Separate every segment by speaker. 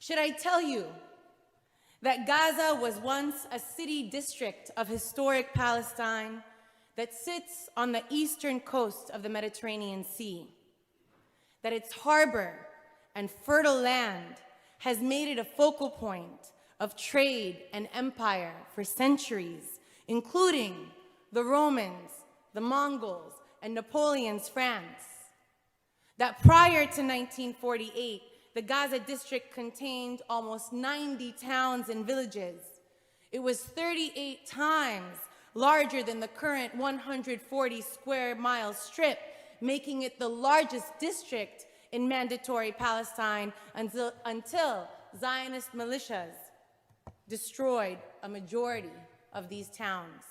Speaker 1: Should I tell you that Gaza was once a city district of historic Palestine that sits on the eastern coast of the Mediterranean Sea, that its harbor and fertile land has made it a focal point of trade and empire for centuries, including the Romans, the Mongols, and Napoleon's France, that prior to 1948, the Gaza district contained almost 90 towns and villages. It was 38 times larger than the current 140 square mile strip, making it the largest district in mandatory Palestine until Zionist militias destroyed a majority of these towns.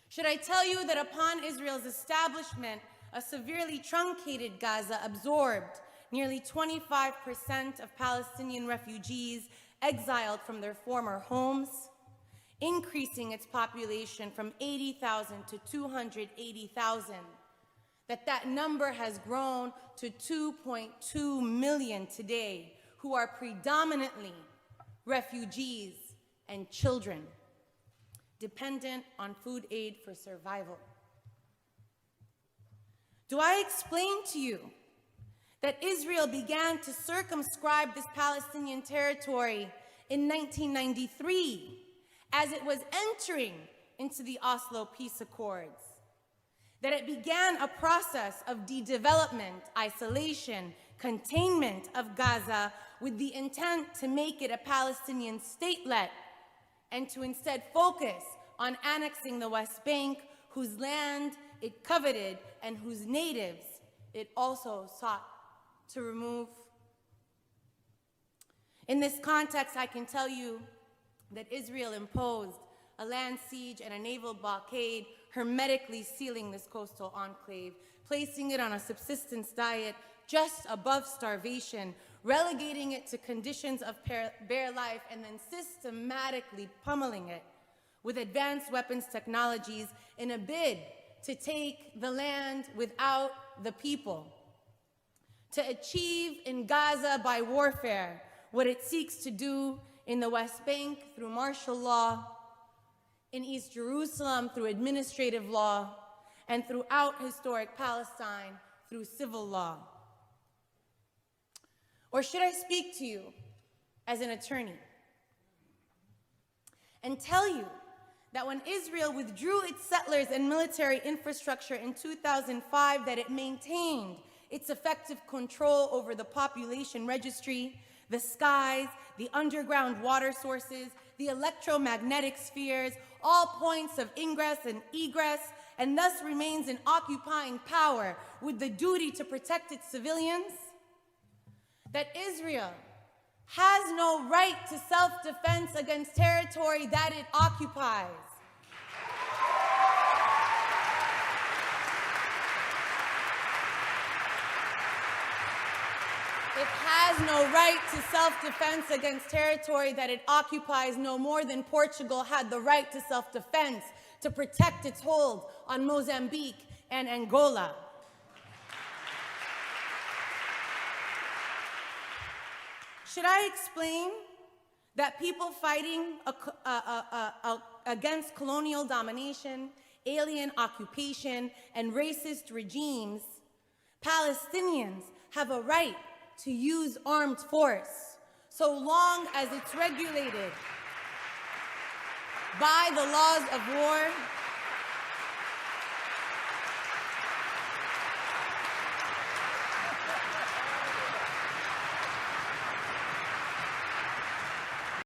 Speaker 1: Should I tell you that upon Israel's establishment, a severely truncated Gaza absorbed nearly 25% of Palestinian refugees exiled from their former homes, increasing its population from 80,000 to 280,000, that number has grown to 2.2 million today, who are predominantly refugees and children, dependent on food aid for survival. Do I explain to you that Israel began to circumscribe this Palestinian territory in 1993 as it was entering into the Oslo Peace Accords? That it began a process of de-development, isolation, containment of Gaza with the intent to make it a Palestinian statelet and to instead focus on annexing the West Bank, whose land it coveted and whose natives it also sought to remove? In this context, I can tell you that Israel imposed a land siege and a naval blockade, hermetically sealing this coastal enclave, placing it on a subsistence diet just above starvation, relegating it to conditions of bare life, and then systematically pummeling it with advanced weapons technologies in a bid to take the land without the people, to achieve in Gaza by warfare what it seeks to do in the West Bank through martial law, in East Jerusalem through administrative law, and throughout historic Palestine through civil law. Or should I speak to you as an attorney and tell you that when Israel withdrew its settlers and military infrastructure in 2005, that it maintained its effective control over the population registry, the skies, the underground water sources, the electromagnetic spheres, all points of ingress and egress, and thus remains in occupying power with the duty to protect its civilians? That Israel has no right to self-defense against territory that it occupies. It has no right to self-defense against territory that it occupies, no more than Portugal had the right to self-defense to protect its hold on Mozambique and Angola. Should I explain that people fighting against colonial domination, alien occupation, and racist regimes, Palestinians have a right to use armed force so long as it's regulated by the laws of war